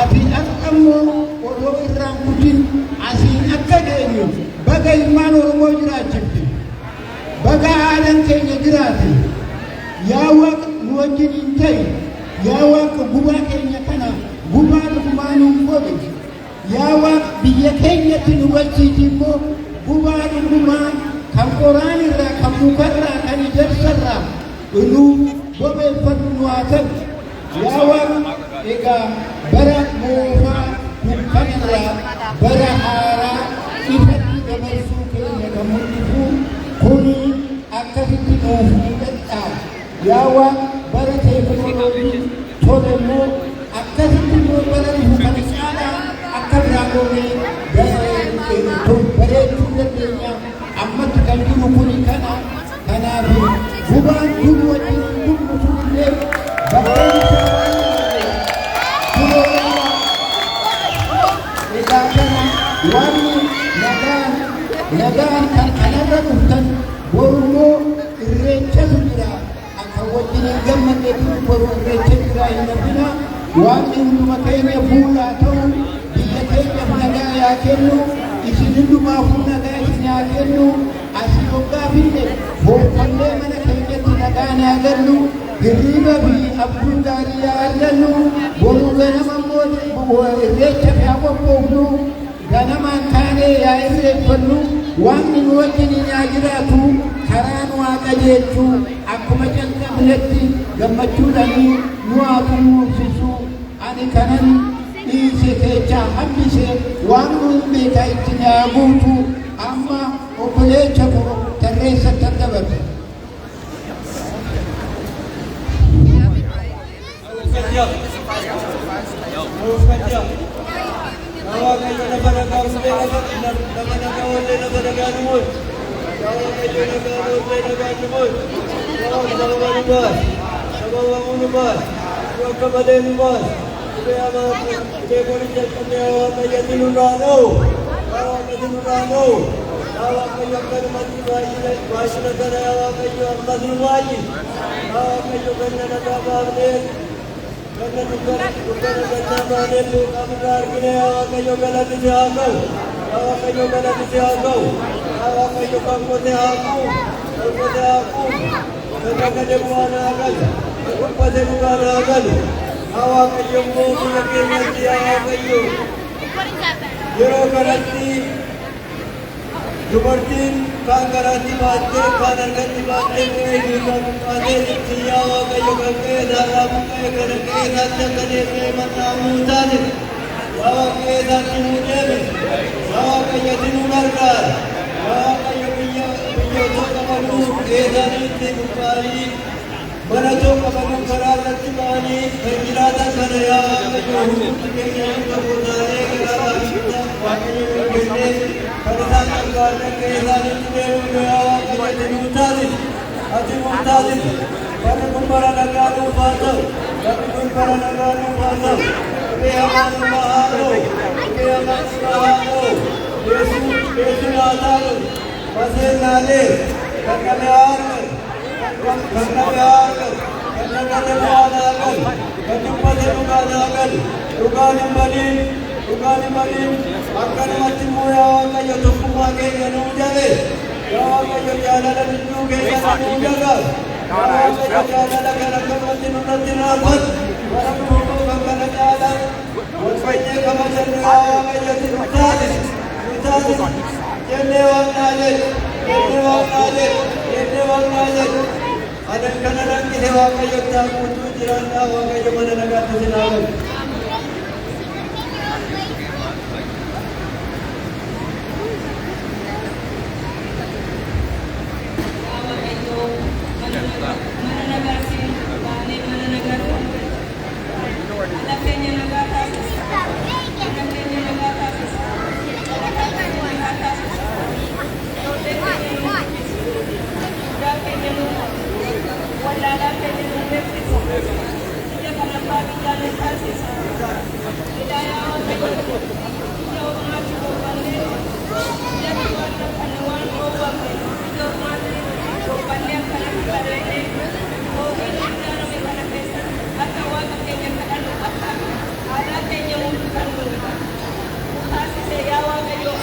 ati ammoo odoo irraan kutin asiin akka deemu baga ilmaan Oromoo jiraachifte baga aadaan keenya jiraate yaa Waaqa nu wajjin hin ta'e yaa Waaqa gubaa keenya kana gubaa dhugumaa nuun godhe yaa Waaqa biyya keenyatti nu galchiiti immoo gubaa dhugumaa kan qoraan irraa kan mukarraa kan ijarsarraa nu bobeeffatu nu haa ta'u yaa Waaqa egaa bara moofaa dukkanirraa bara haaraa ifatti dabarsuu keenya kan mul'isu kuni akkasitti nuuf mul'ata yaa Waaqa bara teekinooloojii tole immoo akkasitti immoo bara dhufu kan caalaa akka biraa goonee bareechuu dandeenya ammatti kan jiru kuni kana kanaaf gubaan kun wajjin gurgusu illee bakkeen isaa wanni nagaan kan kanarra dhuftan borummoo irreechatu jira akka wajjin hin gammanneetu boru irreecha jira hin dhabdina waaqni hunduma keenya fuudhaa ta'u biyya keenyaaf nagaa yaa kennu isin hundumaafuu nagaa isin yaa kennu asii hoggaa finne boorfallee mana keenyatti nagaan yaa gallu hirriba fi abduu gaarii yaa argannu boru ganama immoo irreechaaf yaa qophoofnu ganamaan kaanee yaa irreeffannu waaqni nu wajjin yaa jiraatu karaa nu haa qajeelchu akkuma calqabnetti gammachuudhaan nu haa kunuunsisu ani kanan dhiise keechaa hambise waan nu hin beekaa itti yaa guutu amma obboleecha koo tarreessatti argamatu. Karena bukan mana itu kami berarti awak kayu galat di aku, awak kayu galat di aku, awak kayu kamu di aku, kerana dia bukan akan, apa dia bukan akan, awak kayu mau punya kerja awak kayu, jero garanti, jumartin kan garanti baca, kanan garanti baca, ini kan ada dia awak kayu kerja dalam kerja kerja matamutan, awak kerja timujan, awak kerja timugarkan, awak kerja punya kamu kerja itu bukari, mana tu kamu kerar nanti bani, penjelasan saya kerja kerja itu bukari kerana kita bani kerja kerja kerja itu awak kerja timutan, hati timutan, pada kumpara negara pasal. Tapi pun para negara pasal, keaman mahalo, Yesus Natal, pasal nale, kerana bear, kerana bear, kecuali bukan balin, akan mati muya, kaya tumpah kaya nujale, kaya jalan dan juga kaya nujala. Kalau kita jalan dengan kepentingan apa? Orang dulu kalau jalan, bukannya kemasan awak aja tidak. Jadi orang aja. Ada kadang kita awak aja tak butuh jalan awak aja mana nak tu jalan. Wala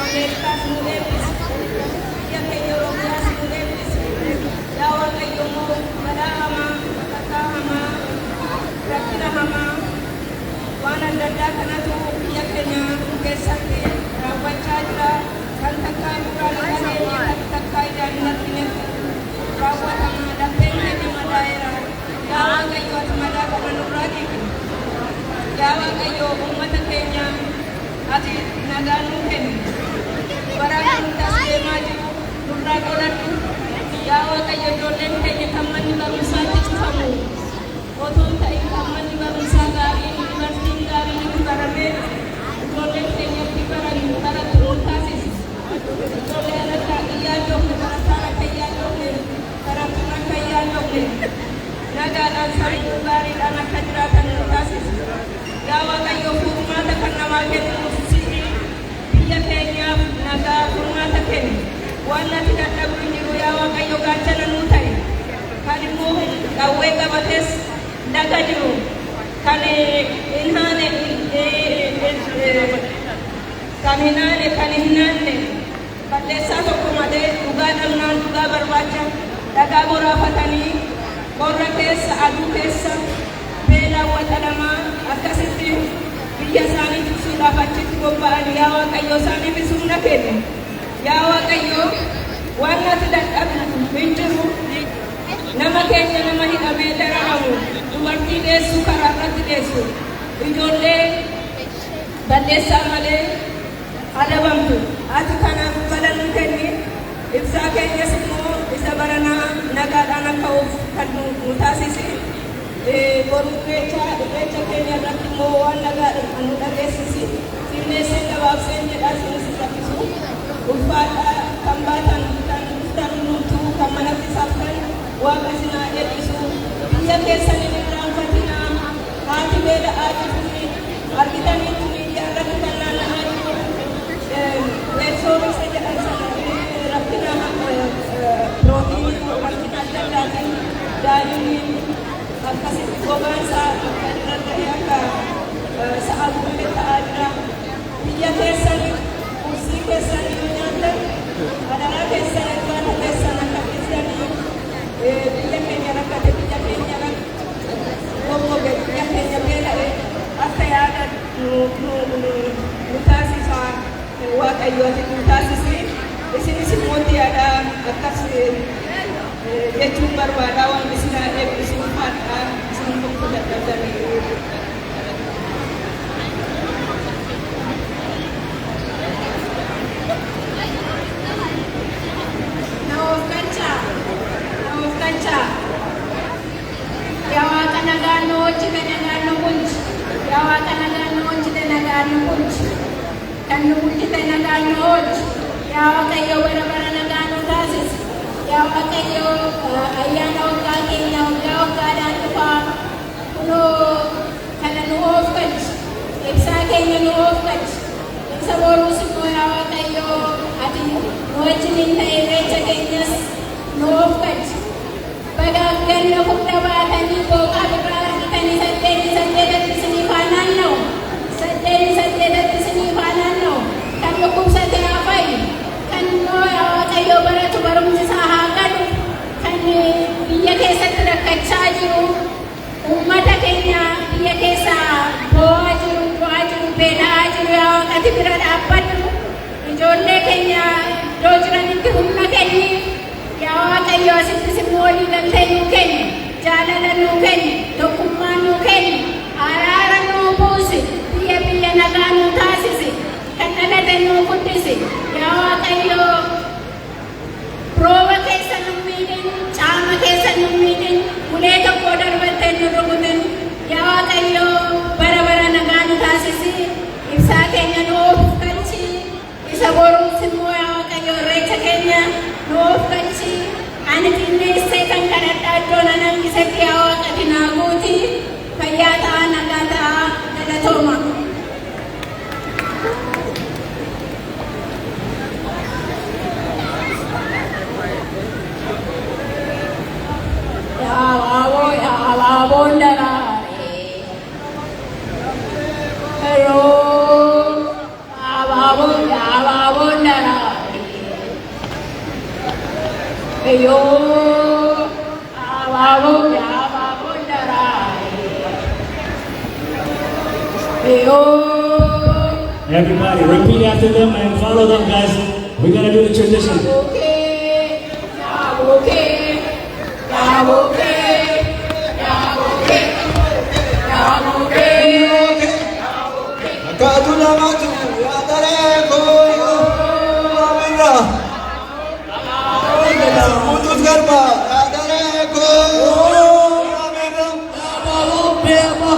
Amerikaas nu eebbisi. Biyya keenya Oromiyaas nu eebbisi. Yaa Waaqayyo immoo balaa hamaa, takkaa hamaa, rakkina hamaa, waan adda addaa kanatu biyya keenya keessatti raawwachaa jira. Kan takkaa duraan dhageenye, kan takkaa ijaan hin argine raawwatama. Lafeen keenya madaa'eera. Yaa Waaqayyo ati madaa kana nurraa dhiibi. Yaa Waaqayyo uummata keenya ati nagaa nuu kenni. Waraana hundaas deemaa jiru nurraa godhadhu. Yaa Waaqayyo ijoolleen keenya kan manni barumsaatti cufamu otoo hin ta'in kan manni barumsaa gaariin dubartiin gaariin itti baramee ijoolleen keenya itti baratu nu taasisi. Ijoollee akka iyyaa joofne barataan akka iyyaa joofne baratuun akka iyyaa joofne nagaadhaan sammuu gaariidhaan akka jiraatan nu taasisi. Yaa Waaqayyo furmaata kan namaa kennuuf si'i biyya keenyaaf nagaa furmaata kenni. Waan ati dadhabdu hin jiru yaa Waaqayyo gaachana nuu ta'e. Kan immoo qawwee qabates daga jiru. Kan hin haane kan hin naanne balleessaa tokko malee dhugaa dhabnaan dhugaa barbaacha dhagaa boraafatanii qorra keessa aduu keessa beelaan waxalamaa akkasitti biyya isaanii tiksuudhaaf achitti bobba'an yaa Waaqayyo isaaniifis humna kenne. Yaa Waaqayyo waan ati dadhabdu hin jiru. Nama keenya nama hidhamee dararamu dubartii deessu karaa irratti deessu ijoollee balleessaa malee adabamtu ati kanaaf bala nu kenni. Ibsaa keenyas immoo isa baranaa nagaadhaan akka of kan nu taasise. Boruu irreecha keenya irratti immoo waan nagaadhaan kan nu dhageessisi. Finneessee gabaabsee jedhaa sinis rakkisu. Ulfaadhaa kan baatan kan dhuftan nutuu kan manatti safran waaqa sinaa eebbisu. Biyya keessan hin irraanfatinaa. Haati beela'aa jirtuni argitanii tuni irratti kan naanna'aa jiru. Sooressa jedhan sana rakkina pirootiinii rakkina adda addaatiin daa'imni akkasitti gogaan isaa akka irra ta'e akka sa'a bulle ta'aa jira. Biyya keessanii kursii keessanii yoo nyaatan adaraa keessanii irbaata keessan akka keessanii biyya keenya rakkate biyya keenya goggoge biyya keenya beela'e akka yaada nu taasisa. Waaqayyo ati nu taasisi. Isinis immoo yaada akkas jechuun barbaadaa waan isinaa eebbisu ulfaadhaa isin tokko dadhabdanii. Yaa Waaqa nagaan nu hojjete nagaan nu bulchi. Yaa Waaqa nagaan nu hojjete nagaan nu bulchi. Kan nu bulchite nagaan nu oolchi. Yaa Waaqayyo bara bara nagaan nu taasisi. Yaa Waaqayyo ayyaana waggaa keenya waggaa waggaadhaan dhufaa kunoo kana nu ooffachi. Ibsaa keenya nu ooffachi. Ibsa boruus immoo yaa Waaqayyo ati nu wajjiniin ta'e irreecha keenyas nu ooffachi. Baga ganna hunda baatanii booqaa birraa argitanii saddeetatti isinii faanaan na'u. Saddeetatti isinii faanaan na'u. Kan dhukkubsate haa fayyu. Kan immoo yaa Waaqayyo baratu barumsi isaa haa galu. Kan biyya keessatti rakkachaa jiru uummata keenya biyya keessaa boo'aa jiru beela'aa jiru yaa Waaqati bira dhaabbadhu. Ijoollee keenya iddoo jiranitti humna kenni. Yaa Waaqayyo asittis immoo walii galtee nuu kenni. Jaalala nuu kenni. Tokkummaa nuu kenni. Araara nuu buusi. Biyya nagaa nuu taasisi. Kan dhalate nuu guddisi. Yaa Waaqayyo rooba keessa nu miidhin. Caama keessa nu miidhin. Ulee tokko darbattee nu rukutin. Yaa Waaqayyo bara bara nagaa nu taasisi. Ibsaa keenya nu ooffachi. Isa boruus immoo yaa Waaqayyo irreecha keenya nu ooffachi. Ani xinneessee kan kadhadhaa iddoo nan hanqisetti yaa Waaqati naa guuti. Fayyaa ta'aa nagaa Eyo, awawo ya awawo darai. Eyo. Everybody, repeat after them and follow them, guys. We're gonna do the tradition. Okay, okay, okay, okay. Kaduna matu ya dareko amira mutus garba ya dareko amira babu beba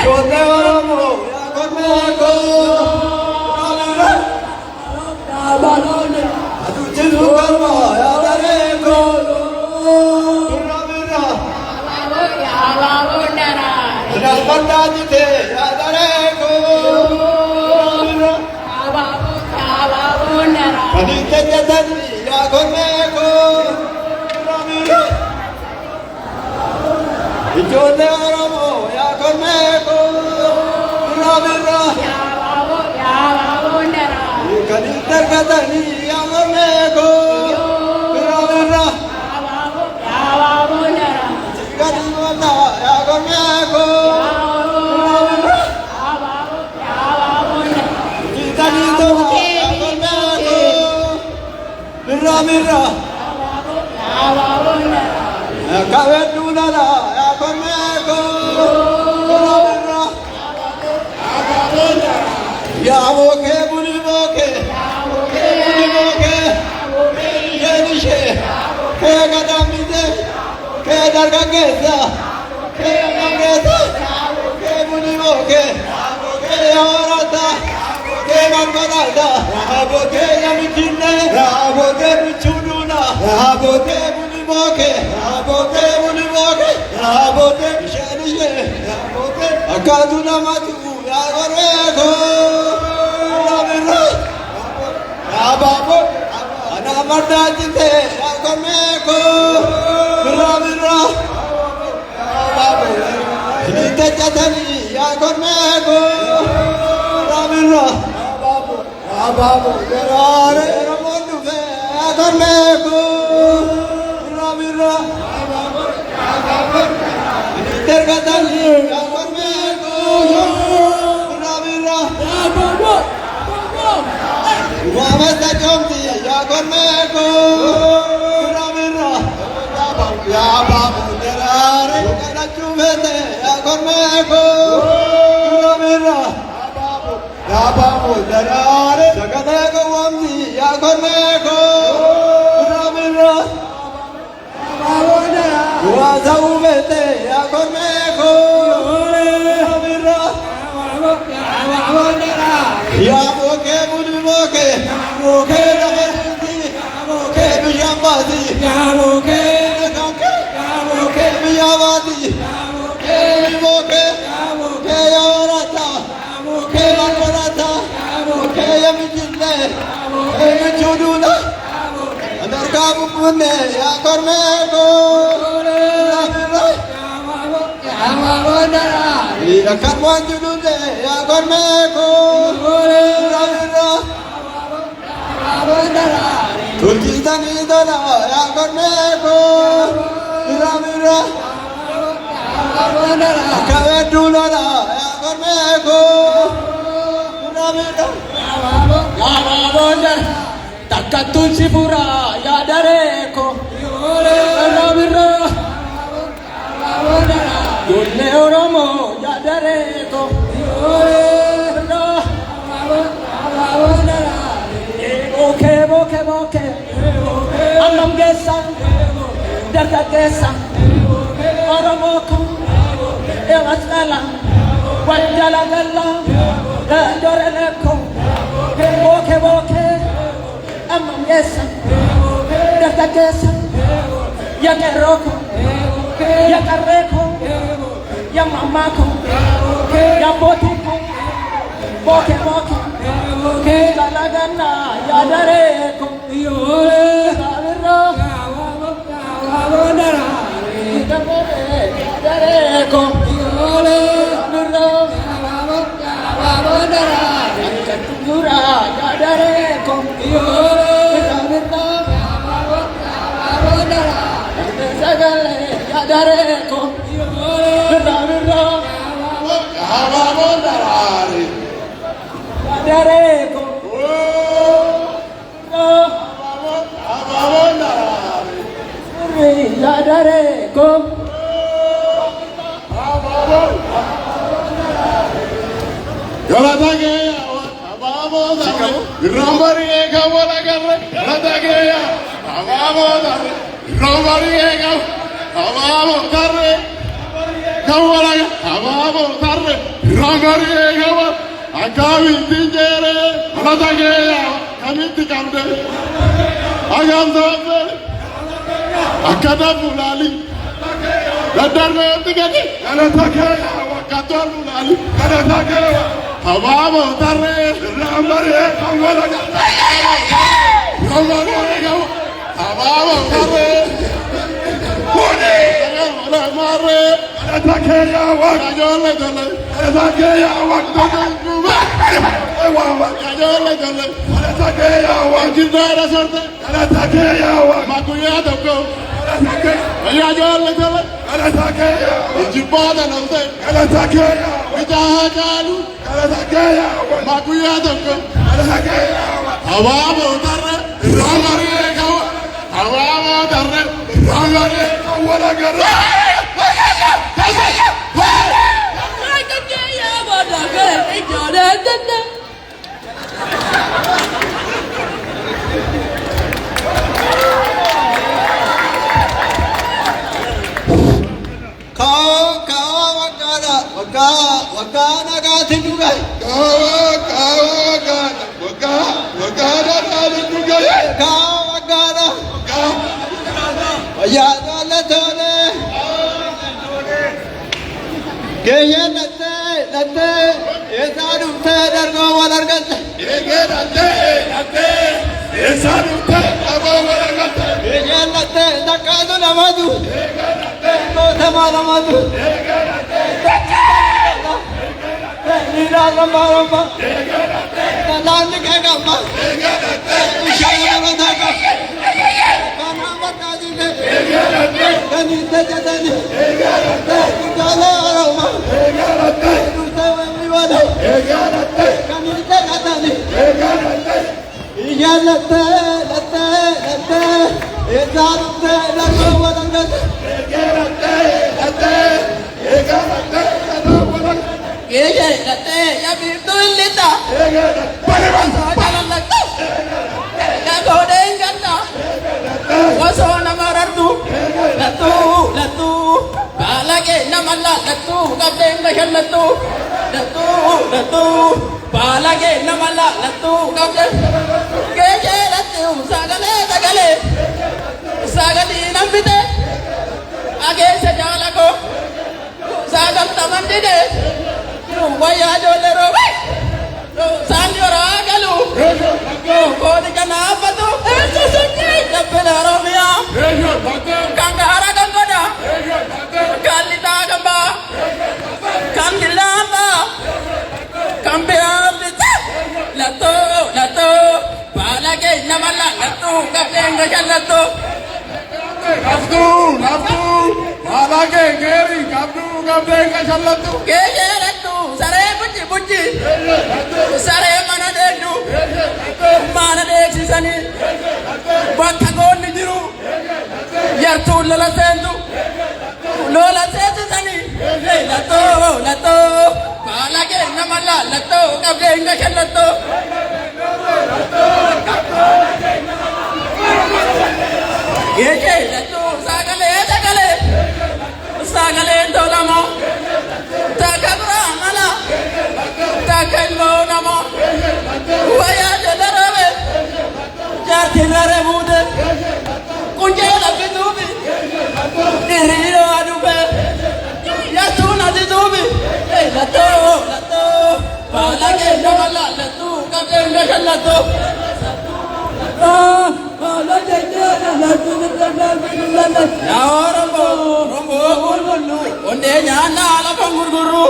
chode waramo ya kormeko amira balone adu chizu garba ya dareko amira babu dara Rabanda jite ya dareko Kadite jatani ya kormeko Ramira Ichode aramo ya kormeko Ramira Kadite jatani ya kormeko Ramira Kadimata ya kormeko Ramira Kadito ya kormeko Ramira Kaveduna ya kormeko Ramira Ya boke buni boke Yenishe Ke gadamide Ke dargageza Ke amangeza Ke buni boke Ke yawarata Ke margarada Raboke yamikinne Raboke bichuduna Raboke buni boke Raboke buni boke Raboke yenishe Raboke Akaduna matu ya goreko Ramira Rababo Anamarda jite ya goreko Ramira Rababo Jite jatani ya goreko Ramira Rababo Gerare Ramondu fe ya goreko Ramira Tergatani ya goreko Ramira Wamasta chomti ya gormeko Ramira Ya babu derare Kana chumete ya gormeko Ramira Ya babu derare Sagadeko wamti ya gormeko Ramira Wasa umete ya gormeko Ramira Ya boke budi boke boke nabarti boke bijambati boke boke bijawati boke boke yawarata boke marmarata boke yamijinde yamijuduna anarkabu bunne ya kormeko Ya karwan judune ya kormeko Ramira Tulki dani dona ya kormeko Ramira Kavedu dona ya kormeko Ramira Ya babonder Takatul sipura ya dareko Ramira Dulle oromo ya dareko Boke boke boke Anam gesa Darga gesa Oromo ko Ewasala Wajala gala Dandore ko Boke boke Anam gesa Darga gesa Ya keroko Ya kareko Ya mamako Ya botiko Boke boke Galagana ya dareko Savira Dareko Katura ya dareko Savira Dareko. Ya Dareko. Akada bulali, ladarme tigani, kana takaya, wakator bulali, kana takaya, hababo tarre, ramare, kangala, ramare, hababo tarre, kone, ramare, kana takaya, wakajole jole, kana takaya, wakajole, wakajole jole, kana takaya, wakajindara sorte, kana takaya, makuya doko. Ya jole jole, kala takaya. Ijibada namte, kala takaya. Ijaha jalu, kala takaya. Makuya doko, kala takaya. Hawabo tarre, ramari ekawa. Hawabo tarre, ramari ekawa lagara. Takaya badake, ijole dende. Wakana gatin dugai. Wakana gatin dugai. Wakana. Ya dole dole. Kaya natte. Esa dukte dargo walargat. Ege natte. Esa dukte dargo walargat. Kaya natte dakadu namadu. Ege natte. Tama namadu. Ege natte. Nira ramba. Nalani kagamba. Ushaya daga. Kana bakadi de. Kani tajadani. Kala aroma. Ruta miwada. Kani tajadani. Iyalate. Ezarute lago walangat. Kaya late ya bitul lita. Jalan latu. Ya godeng ganda. Waso namarardu. Latu. Balage namalla latu. Kabdeng bayan latu. Balage namalla latu. Kabdeng. Kaya latu. Sagale nambite. Age sejala ko. Sagal tamandi de. Waya jole robe. Sanyo ragalu. Kodi kana patu. Eso sunyi. Japela romia. Kangara gangoda. Kalita gamba. Kandilamba. Kambiambita. Lato. Balage namala lato. Kaplenga jalato. Naftu. Balage geri. Kaplenga jalato. Kaya lato. Sare buji. Sare mana dedu. Mana deksi sani. Bakka gonni jiru. Yartu lola sendu. Lola sendu sani. Lato. Balage namala lato. Kablenga jalato. Kaya lato. Sagale dolamo. Takabra mala. Takalmo namo. Waya jadarabe. Jartinare bude. Kunjala bidubi. Diriro adube. Yatuna didubi. Lato. Balage namala lato. Kabdenga lato. Ya rombo gurguru. Onde nyana la pangurguru.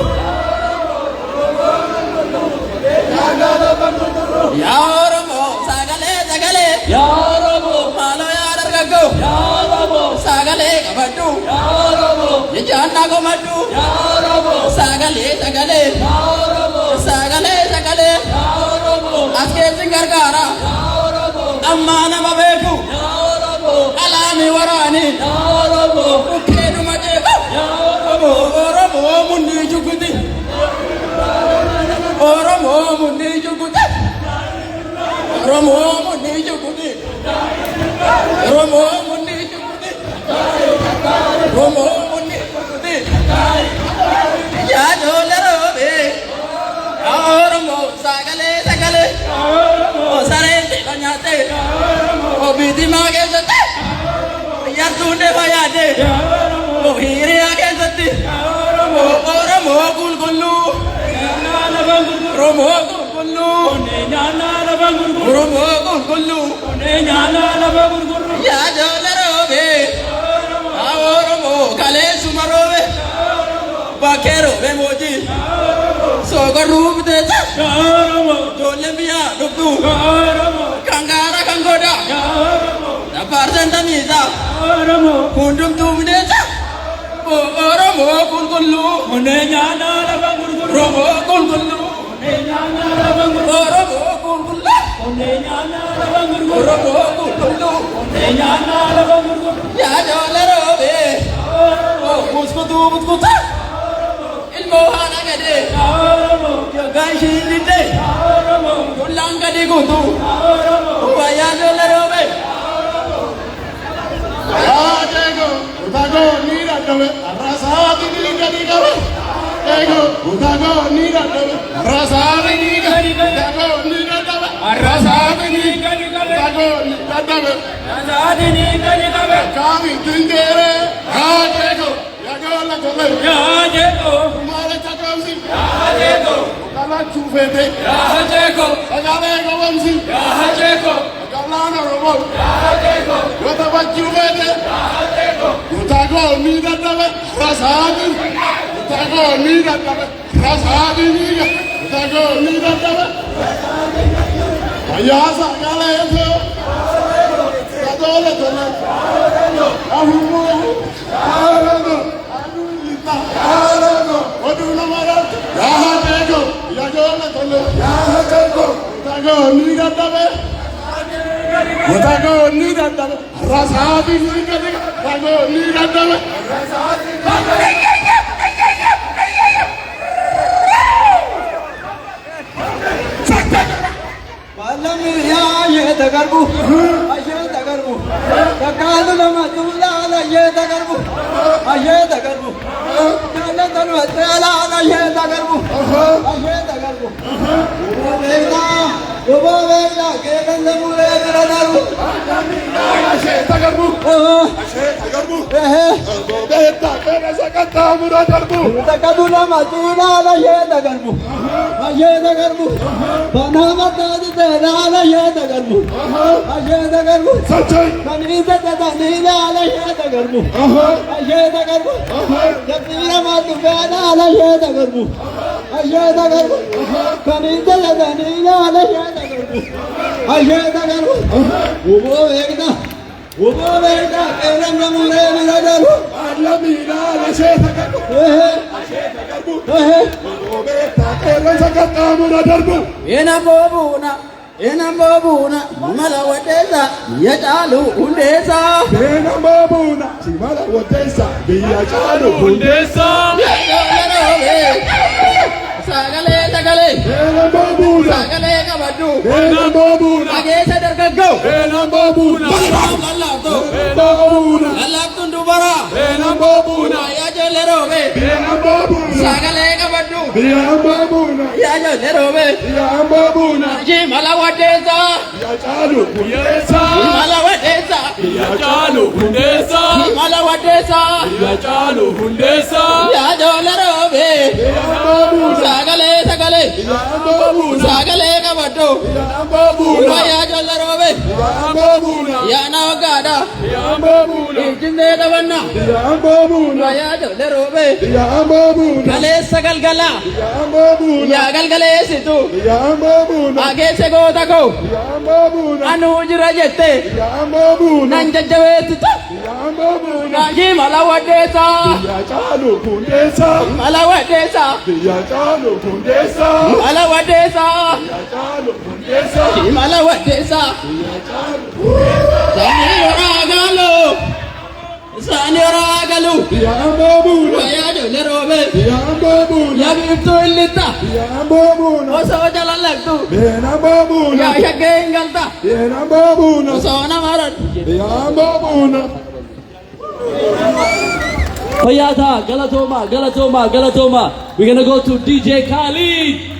Ya rombo sagale. Ya rombo malo ya dargago. Ya rombo sagale kabadu. Ya rombo nyana ko madu. Ya rombo sagale. Ya rombo sagale. Ya rombo gargaara ammaana mabeeku alaami waraani ukkeenu majeeku oromoo munnii jukuti oromoo munnii jukuti oromoo munnii jukuti oromoo munnii jukuti oromoo munnii jukuti yaa joolle roobe oromoo sagalee sagalee sareetti banyaate obiiti maa keessatti yartuunde fayaade hiriyaa keessatti oromoo qulqulluu oromoo qulqulluu oromoo qulqulluu yaa joolle roobe oromoo kaleessuma roobe bakkee roobe mootii sokorruu biteessa joolle biyyaa dhugdu kangaara kan godha dabarsan tamiisa hundumtuu biteessa oromoo qulqulluu oromoo qulqulluu oromoo qulqulluu oromoo qulqulluu yaa joolle roobe buskutuu buskuta ilmoo haadha gade yookaan ishiin didde tullaan gadi guutu wayyaa joolle roobe Ego, utago nira dawe, arasati ni gadi gawe. Ego, utago nira dawe, arasati ni gadi gawe. Utago nira dawe, arasati ni gadi gawe. Utago nira dawe, arasati ni gadi gawe. Kami tindere, ego, yago la kome. Ego, kumare chakamsi. Ego, kala chufete. Ego, kala ego wamsi. Ego, kala na robot. Ego, kota bachufete. Utago nira dawe, rasadi. Utago nira dawe, rasadi niga. Utago nira dawe. Ayasa kala ego. Kadole tole. Ahumu. Ego. Anuita. Ego. Oduna mara. Yahego. Yagole tole. Yahego. Utago nira dawe. Utago nira dawe, rasadi niga niga. Utago nira dawe, rasadi niga. Balamiya ye tagarbu, aye tagarbu. Takalu nama tula ala ye tagarbu, aye tagarbu. Kala tanu atela ala ye tagarbu, aye tagarbu. Ubo vela ke ganda mure granaru. Ashe tagarbu, ashe tagarbu. Beta kena sakata mura tagarbu. Takadu nama tula ala ye tagarbu, aye tagarbu. Bana mata tela ala ye tagarbu, aye tagarbu. Sachai. Kanisa tata nila ala ye tagarbu, aye tagarbu. Yapira matu bana ala ye tagarbu, aye tagarbu. Kanisa tata nila ala ye tagarbu, aye tagarbu. Ubo vegda, keram namure miladaru. Alamina ashe tagarbu, ashe tagarbu. Beta kena sakata mura tagarbu. Enam babuna, mala wadesa, ya chalu undesa. Enam babuna, mala wadesa, ya chalu undesa. Sagale sagale, Enam babuna, sagale kabadu. enam babuna, Agesa dargago, enam babuna, lalabdo, babuna, lalabdo dubara. enam babuna, Ya jole robe, enam babuna, sagale kabadu. enam babuna, Ya jole robe, enam babuna. ji mala wadesa, Ya chalu undesa, mala wadesa, ya chalu undesa, mala wadesa. ya chalu undesa. Ya jole robe, Enam babuna, sagale sagale, enam babuna, sagale kabadu. enam babuna, Ya jole robe, enam babuna, ya nawagada. enam babuna, Jinde davanna, enam babuna, ya jole robe. enam babuna, Kale sagal gala, enam babuna, ya gal gale situ. enam babuna, Age se goota ko, enam babuna, anu jira jette. enam babuna, Nan jajjabeetitu, enam babuna. naji mala wadesa, Ya chalu undesa, mala wadesa, ya chalu undesa, mala wadesa. ya chalu Shimala wadesa. Sani oragalu. Ya jole robe. Ya biftu illita. Oso jalalaktu. Ya shagengalta. Oso namarat. Payata, Galatoma, Galatoma, Galatoma. We're gonna go to DJ Khalid.